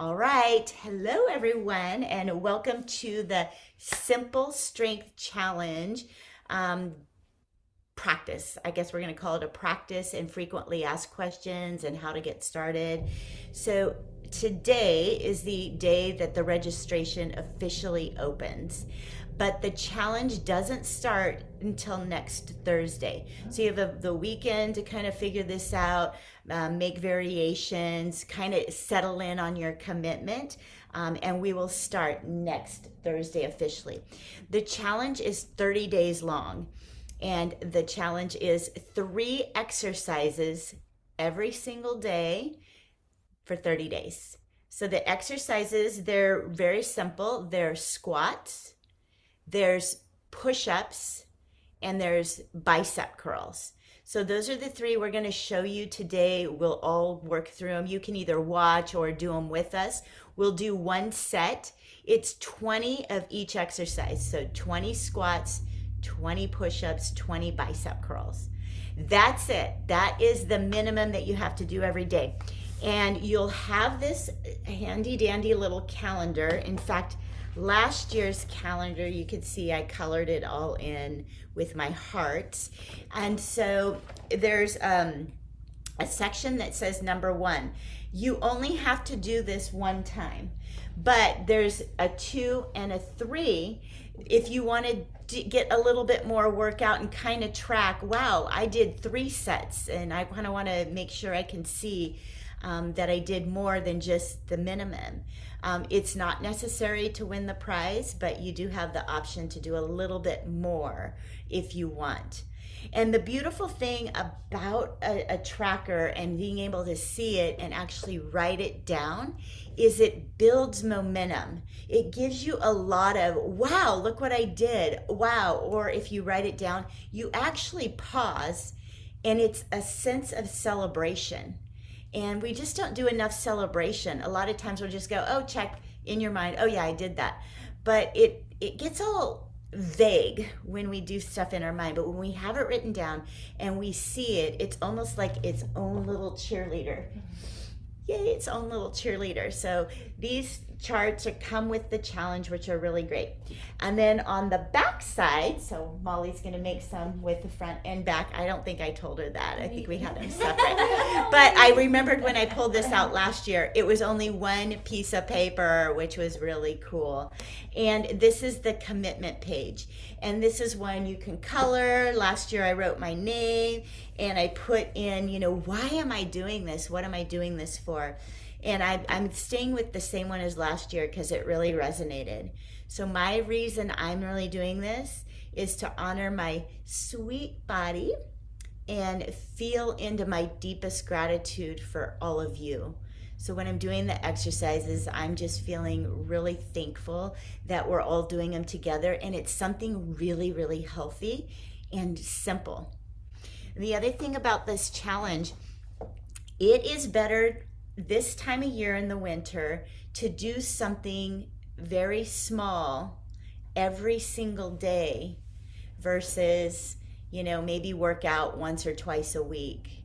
All right. Hello, everyone, and welcome to the Simple Strength Challenge practice. I guess we're going to call it a practice and frequently asked questions and how to get started. So, today is the day that the registration officially opens. But the challenge doesn't start until next Thursday. So you have the weekend to kind of figure this out, make variations, kind of settle in on your commitment, and we will start next Thursday officially. The challenge is 30 days long, and the challenge is 3 exercises every single day for 30 days. So the exercises, they're very simple. They're squats, there's push-ups, and there's bicep curls. So those are the 3 we're going to show you today. We'll all work through them. You can either watch or do them with us. We'll do one set. It's 20 of each exercise. So 20 squats, 20 push-ups, 20 bicep curls. That's it. That is the minimum that you have to do every day. And you'll have this handy dandy little calendar. In fact, last year's calendar, you could see I colored it all in with my hearts. And so there's a section that says number 1. You only have to do this one time, but there's a 2 and a 3 if you want to get a little bit more workout and kind of track, wow, I did 3 sets and I kind of want to make sure I can see that I did more than just the minimum. It's not necessary to win the prize, but you do have the option to do a little bit more if you want. And the beautiful thing about a tracker and being able to see it and actually write it down is it builds momentum. It gives you a lot of, wow, look what I did, wow. Or if you write it down, you actually pause and it's a sense of celebration. And we just don't do enough celebration. A lot of times we'll just go, oh, check in your mind, oh yeah, I did that. But it gets all vague when we do stuff in our mind. But when we have it written down and we see it, it's almost like its own little cheerleader. Yay, its own little cheerleader. So these charts come with the challenge, which are really great. And then on the back side, so Molly's going to make some with the front and back. I don't think I told her that. I think we had them separate. But I remembered when I pulled this out last year, it was only one piece of paper, which was really cool. And this is the commitment page. And this is one you can color. Last year I wrote my name and I put in, why am I doing this? What am I doing this for? And I'm staying with the same one as last year because it really resonated. So my reason I'm really doing this is to honor my sweet body and feel into my deepest gratitude for all of you. So when I'm doing the exercises, I'm just feeling really thankful that we're all doing them together, and it's something really, really healthy and simple. And the other thing about this challenge, it is better this time of year in the winter to do something very small every single day versus, maybe work out once or twice a week.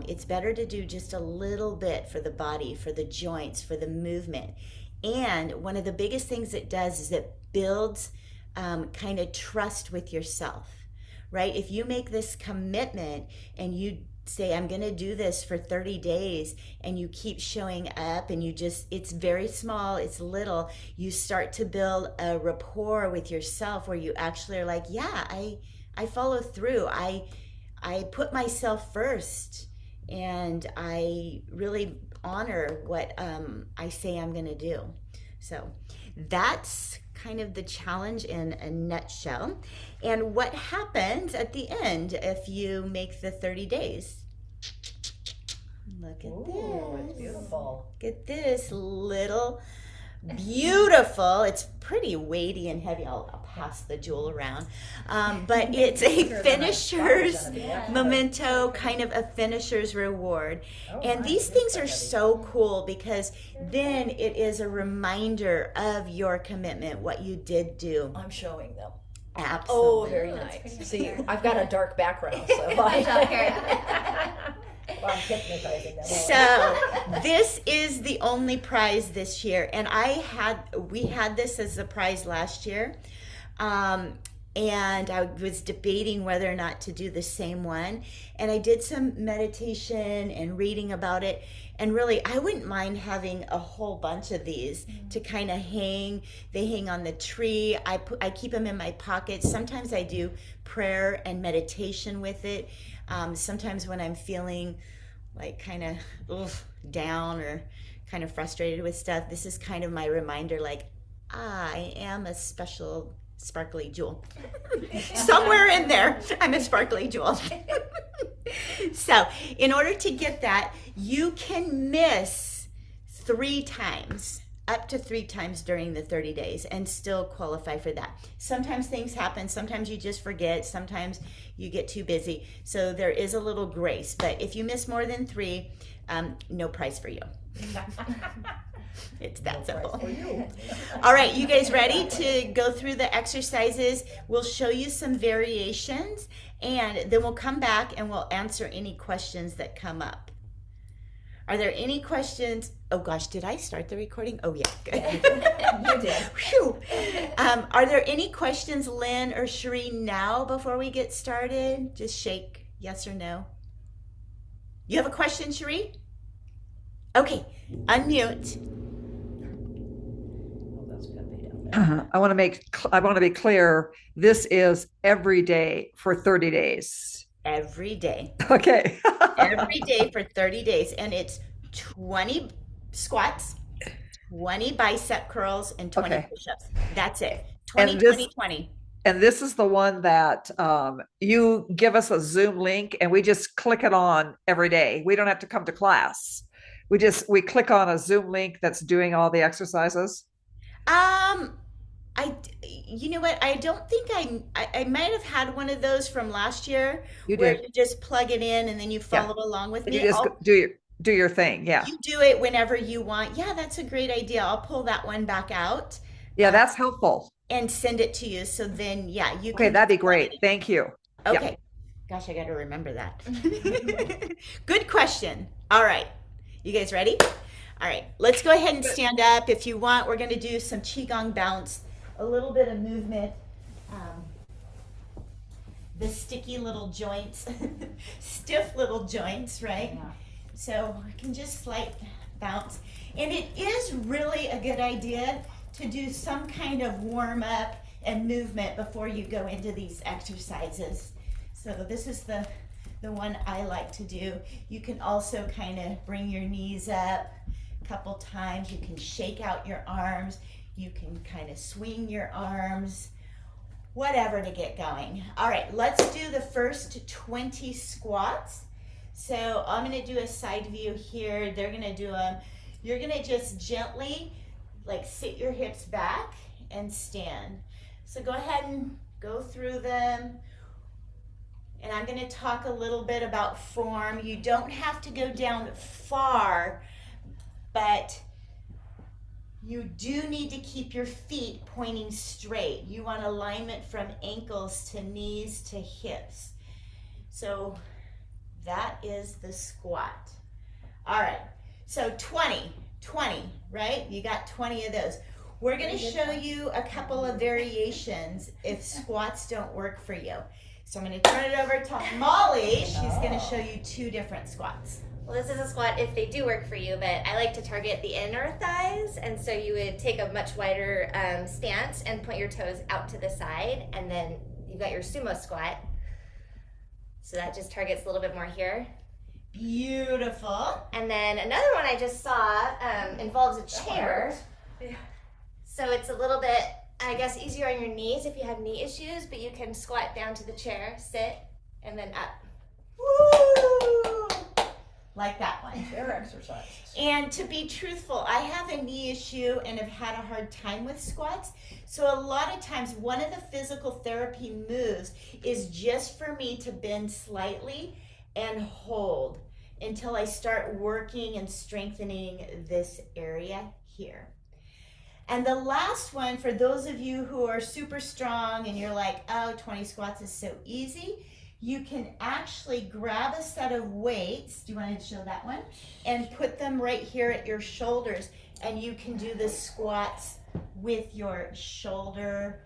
It's better to do just a little bit for the body, for the joints, for the movement. And one of the biggest things it does is it builds kind of trust with yourself, right? If you make this commitment and you say, I'm going to do this for 30 days, and you keep showing up and it's very small, it's little, you start to build a rapport with yourself where you actually are like, yeah, I follow through. I put myself first and I really honor what I say I'm going to do. So that's kind of the challenge in a nutshell. And what happens at the end if you make the 30 days? Look at this. It's beautiful. Look at this little beautiful. It's pretty weighty and heavy. I'll pass the jewel around. But it's a finisher's memento, kind of a finisher's reward. And these things are so cool because then it is a reminder of your commitment, what you did do. I'm showing them. Absolutely. Oh, very nice. See, I've got a dark background, so I I'm hypnotizing them. So this is the only prize this year, and we had this as a prize last year, and I was debating whether or not to do the same one. And I did some meditation and reading about it, and really, I wouldn't mind having a whole bunch of these to kind of hang. They hang on the tree. I keep them in my pockets. Sometimes I do prayer and meditation with it. Sometimes when I'm feeling like kind of down or kind of frustrated with stuff, this is kind of my reminder, like, I am a special sparkly jewel. Somewhere in there, I'm a sparkly jewel. So in order to get that, you can miss 3 times, up to 3 times during the 30 days and still qualify for that. Sometimes things happen. Sometimes you just forget. Sometimes you get too busy. So there is a little grace. But if you miss more than 3, no prize for you. It's that simple. All right, you guys ready to go through the exercises? We'll show you some variations, and then we'll come back and we'll answer any questions that come up. Are there any questions? Oh gosh, did I start the recording? Oh yeah, good. You did. Whew. Are there any questions, Lynn or Cherie, now before we get started? Just shake yes or no. You have a question, Cherie? Okay, unmute. I want to be clear. This is every day for 30 days. Every day. Okay. Every day for 30 days. And it's 20 squats, 20 bicep curls, and 20 push-ups. That's it. 20, 20, 20. And this is the one that you give us a Zoom link and we just click it on every day. We don't have to come to class. We click on a Zoom link that's doing all the exercises. You know what? I don't think I might have had one of those from last year. You where did. you just plug it in and then you follow along with me. You just do your thing. Yeah. You do it whenever you want. Yeah, that's a great idea. I'll pull that one back out. Yeah, that's helpful. And send it to you. So then, yeah, you can. Okay, that'd be great. Thank you. Okay. Yeah. Gosh, I got to remember that. Good question. All right. You guys ready? All right. Let's go ahead and stand up. If you want, we're going to do some Qigong bounce. A little bit of movement, the sticky little joints, stiff little joints, right? Yeah. So I can just slight bounce. And it is really a good idea to do some kind of warm up and movement before you go into these exercises. So this is the one I like to do. You can also kind of bring your knees up a couple times. You can shake out your arms. You can kind of swing your arms, whatever to get going. All right, let's do the first 20 squats. So I'm going to do a side view here. They're going to do them. You're going to just gently like sit your hips back and stand. So go ahead and go through them. And I'm going to talk a little bit about form. You don't have to go down far, but you do need to keep your feet pointing straight. You want alignment from ankles to knees to hips. So that is the squat. All right, so 20, right? You got 20 of those. We're gonna show you a couple of variations if squats don't work for you. So I'm gonna turn it over to Molly. She's gonna show you 2 different squats. Well, this is a squat if they do work for you, but I like to target the inner thighs, and so you would take a much wider stance and point your toes out to the side, and then you've got your sumo squat. So that just targets a little bit more here. Beautiful. And then another one I just saw involves a chair. So it's a little bit, I guess, easier on your knees if you have knee issues, but you can squat down to the chair, sit, and then up. Woo! Like that one. Chair exercises. And to be truthful, I have a knee issue and have had a hard time with squats. So a lot of times one of the physical therapy moves is just for me to bend slightly and hold until I start working and strengthening this area here. And the last one, for those of you who are super strong and you're like, oh, 20 squats is so easy, you can actually grab a set of weights. Do you want to show that one? And put them right here at your shoulders. And you can do the squats with your shoulder,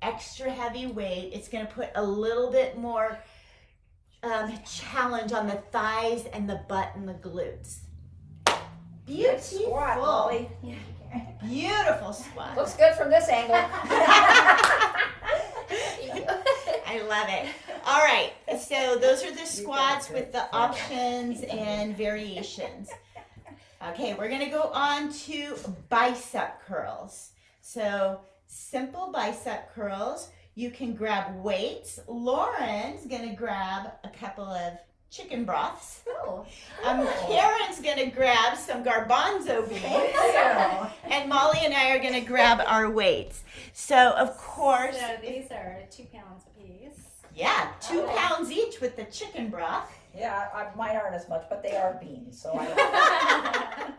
extra heavy weight. It's going to put a little bit more challenge on the thighs and the butt and the glutes. Beautiful. Squat, Molly. Beautiful squat. Looks good from this angle. I love it. All right, so those are the squats with the options and variations. Okay, we're gonna go on to bicep curls. So simple bicep curls. You can grab weights. Lauren's gonna grab a couple of chicken broths. Oh. Karen's gonna grab some garbanzo beans. And Molly and I are gonna grab our weights. So of course, So these are 2 pounds apiece. yeah, 2 pounds each with the chicken broth. Yeah, mine aren't as much, but they are beans, so I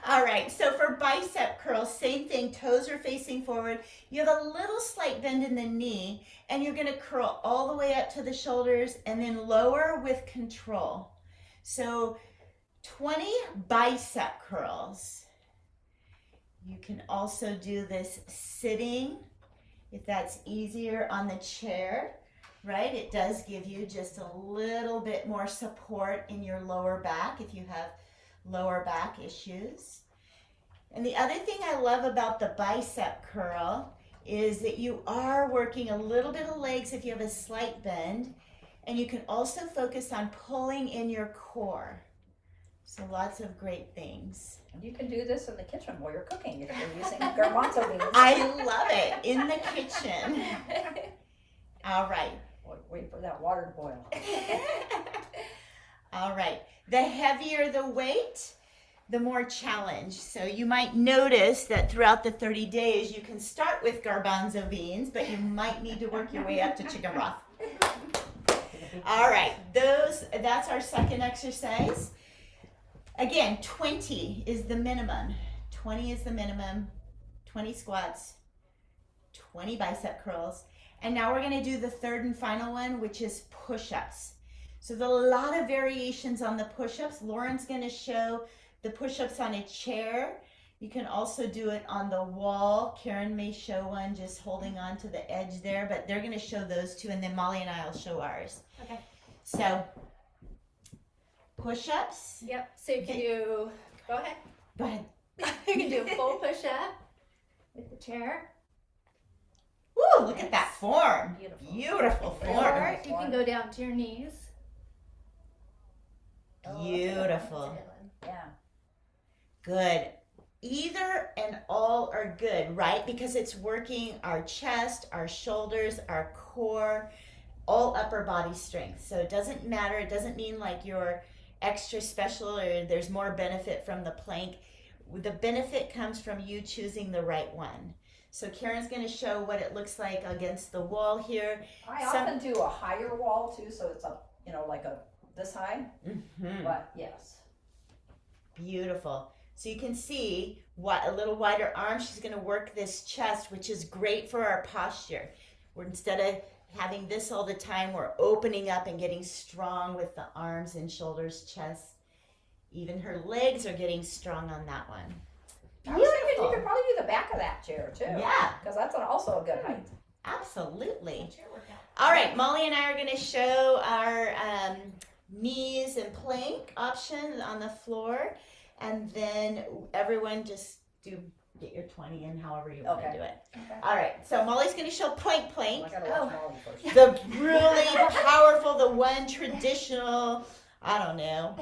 All right, so for bicep curls, same thing, toes are facing forward. You have a little slight bend in the knee, and you're gonna curl all the way up to the shoulders and then lower with control. So 20 bicep curls. You can also do this sitting, if that's easier on the chair. Right, it does give you just a little bit more support in your lower back if you have lower back issues. And the other thing I love about the bicep curl is that you are working a little bit of legs if you have a slight bend, and you can also focus on pulling in your core. So lots of great things. You can do this in the kitchen while you're cooking if you're using garbanzo beans. I love it, in the kitchen. All right. Wait for that water to boil. All right. The heavier the weight, the more challenge. So you might notice that throughout the 30 days, you can start with garbanzo beans, but you might need to work your way up to chicken broth. All right. That's our second exercise. Again, 20 is the minimum. 20 is the minimum. 20 squats, 20 bicep curls. And now we're gonna do the third and final one, which is push-ups. So there's a lot of variations on the push-ups. Lauren's gonna show the push-ups on a chair. You can also do it on the wall. Karen may show one just holding on to the edge there, but they're gonna show those two, and then Molly and I will show ours. Okay. So, push-ups. Yep. So you can do, go ahead. Go ahead. You can do a full push up with the chair. Woo, look at that form. Beautiful. Beautiful form. Or you can go down to your knees. Beautiful. That's a good one. Yeah. Good. Either and all are good, right? Because it's working our chest, our shoulders, our core, all upper body strength. So it doesn't matter. It doesn't mean like you're extra special or there's more benefit from the plank. The benefit comes from you choosing the right one. So Karen's going to show what it looks like against the wall here. I often do a higher wall too, so it's up, like this high. Mm-hmm. But yes. Beautiful. So you can see what a little wider arm. She's going to work this chest, which is great for our posture. Instead of having this all the time, we're opening up and getting strong with the arms and shoulders, chest. Even her legs are getting strong on that one. I was thinking you could probably do the back of that chair too. Yeah. Because that's also a good height. Absolutely. Chair workout. All right, Molly and I are going to show our knees and plank option on the floor. And then everyone just get your 20 in however you want to do it. Okay. All right, so Molly's going to show plank. I gotta watch Molly first. The really powerful, the one traditional, I don't know.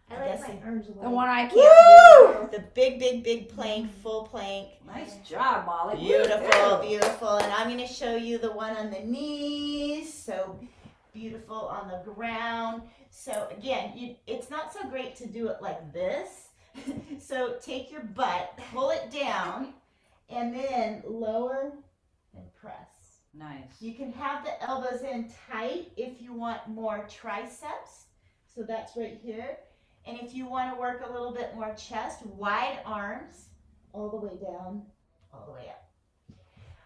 I like my arms The one I can't Woo! The big plank, full plank. Nice job, Molly. Beautiful, beautiful. And I'm going to show you the one on the knees. So beautiful on the ground. So again, it's not so great to do it like this. So take your butt, pull it down, and then lower and press. Nice. You can have the elbows in tight if you want more triceps. So that's right here. And if you want to work a little bit more chest, wide arms, all the way down, all the way up.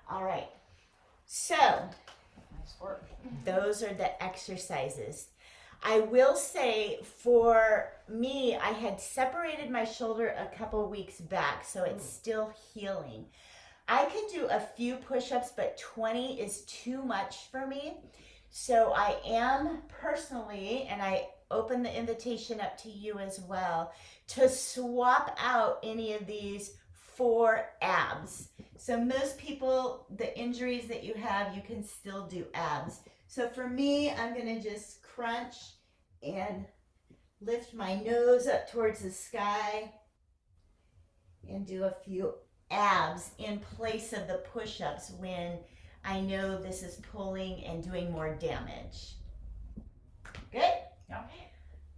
All right. So Nice work. Those are the exercises. I will say for me, I had separated my shoulder a couple weeks back, so it's still healing. I can do a few push-ups, but 20 is too much for me. So I am personally, and I open the invitation up to you as well, to swap out any of these for abs. So most people, the injuries that you have, you can still do abs. So for me, I'm gonna just crunch and lift my nose up towards the sky and do a few abs in place of the push-ups when I know this is pulling and doing more damage. Good? Yeah.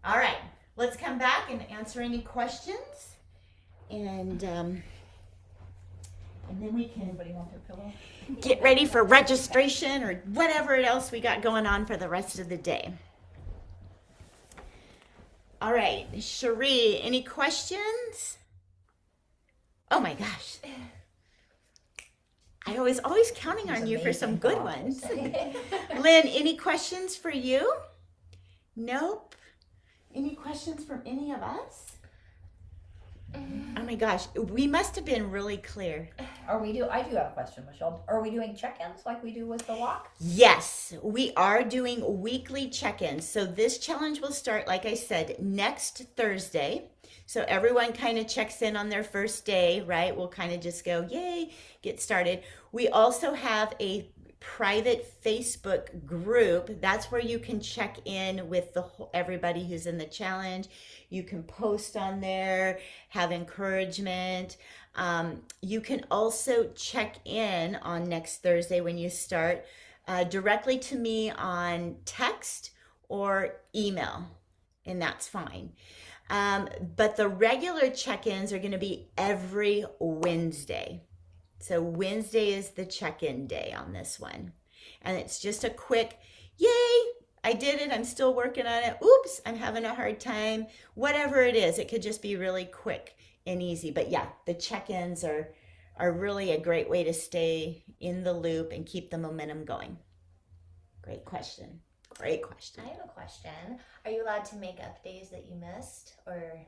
All right, let's come back and answer any questions. And then we can Anybody want their pillow? get ready for registration or whatever else we got going on for the rest of the day. All right, Cherie, any questions? Oh my gosh. I was always counting on you for some good ones. Lynn, any questions for you? Nope. Any questions from any of us? Oh my gosh, we must have been really clear. I do have a question, Michelle. Are we doing check-ins like we do with the walk? Yes, we are doing weekly check-ins. So this challenge will start, like I said, next Thursday. So everyone kind of checks in on their first day, right? We'll kind of just go, yay, get started. We also have a private Facebook group. That's where you can check in with everybody who's in the challenge. You can post on there, have encouragement. You can also check in on next Thursday when you start directly to me on text or email, and that's fine. But the regular check-ins are going to be every Wednesday. So Wednesday is the check-in day on this one. And it's just a quick, yay, I did it. I'm still working on it. Oops, I'm having a hard time. Whatever it is, it could just be really quick and easy. But yeah, the check-ins are really a great way to stay in the loop and keep the momentum going. Great question. Great question. I have a question. Are you allowed to make up days that you missed, or?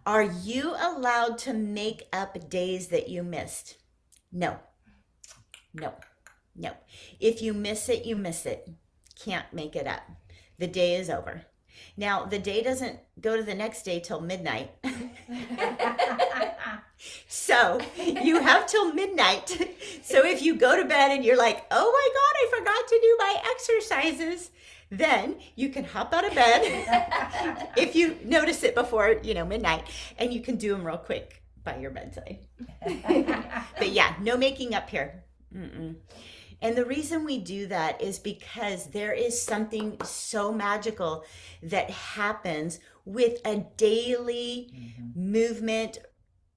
Are you allowed to make up days that you missed? No. No. No. If you miss it, you miss it. Can't make it up. The day is over. Now, the day doesn't go to the next day till midnight. So you have till midnight. So if you go to bed and you're like, oh my God, I forgot to do my exercises, then you can hop out of bed if you notice it before, midnight, and you can do them real quick by your bedside. But yeah, no making up here. Mm-mm. And the reason we do that is because there is something so magical that happens with a daily movement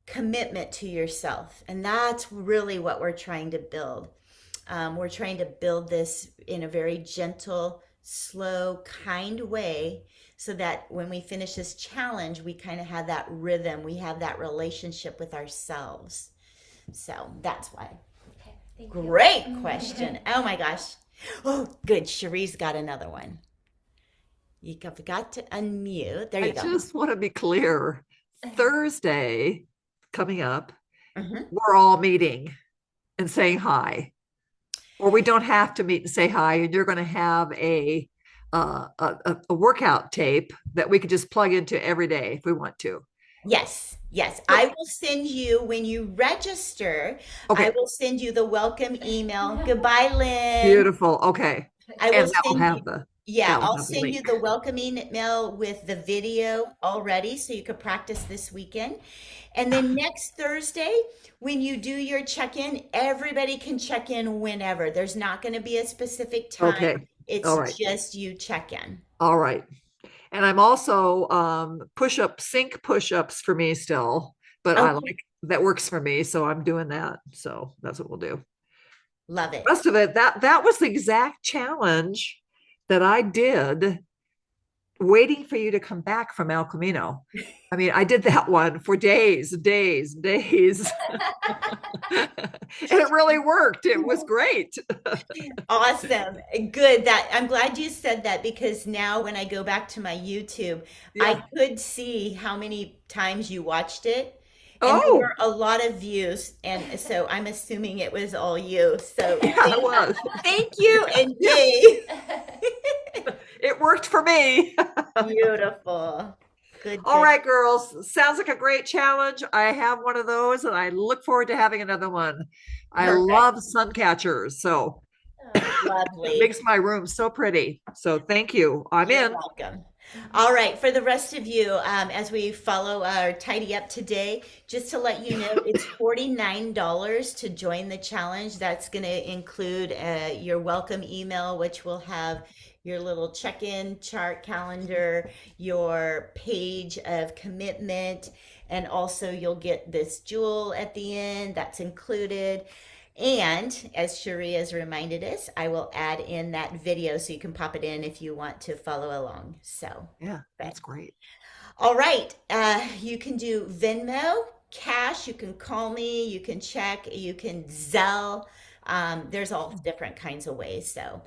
commitment to yourself. And that's really what we're trying to build. We're trying to build this in a very gentle, slow, kind way so that when we finish this challenge, we kind of have that rhythm. We have that relationship with ourselves. So that's why. Thank you. Great question. Oh my gosh. Oh, good. Cherie's got another one. You got to unmute. There you go. I just want to be clear. Thursday coming up, Mhm. we're all meeting and saying hi. Or we don't have to meet and say hi, and you're going to have a workout tape that we could just plug into every day if we want to. Yes. I will send you, when you register, Okay. I will send you the welcome email. Goodbye, Lynn. Beautiful. Okay. I will And that will send have you, the yeah, that will I'll have the send you link. the welcome email with the video already so you could practice this weekend. And then next Thursday, when you do your check-in, everybody can check in whenever. There's not going to be a specific time. Okay. It's All right. just you check in. All right. And I'm also sync push-ups for me still, but I Okay. like that works for me. So I'm doing that. So that's what we'll do. Love it. The rest of it, that was the exact challenge that I did waiting for you to come back from El Camino. I mean, I did that one for days, days, days. And it really worked. It was great. Awesome. Good. That I'm glad you said that because now when I go back to my YouTube, I Yeah. could see how many times you watched it. And there Oh, were a lot of views. And so I'm assuming it was all you. So yeah, it was. thank you and Yeah, yay. it worked for me. Beautiful. Good, All good. right, girls. Sounds like a great challenge. I have one of those and I look forward to having another one. I Perfect. love sun catchers. So it Lovely. makes my room so pretty. So thank you. I'm You're in. welcome. All right, for the rest of you, as we follow our tidy up today, just to let you know, it's $49 to join the challenge. That's going to include your welcome email, which will have your little check-in chart calendar, your page of commitment, and also you'll get this jewel at the end that's included. And as Cherie has reminded us, I will add in that video so you can pop it in if you want to follow along. So, Yeah, but that's great. all right, you can do Venmo, cash, you can call me, you can check, you can Zelle. There's all different kinds of ways. So,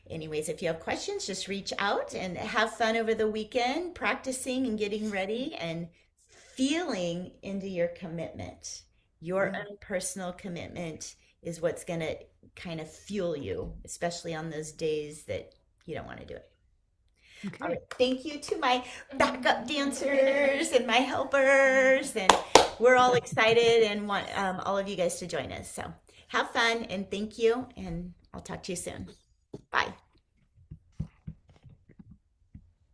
anyways, if you have questions, just reach out and have fun over the weekend, practicing and getting ready and feeling into your commitment. Your Yeah. own personal commitment is what's going to kind of fuel you, especially on those days that you don't want to do it. All right. Okay. Thank you to my backup dancers and my helpers. And we're all excited and want all of you guys to join us. So have fun and thank you. And I'll talk to you soon. Bye.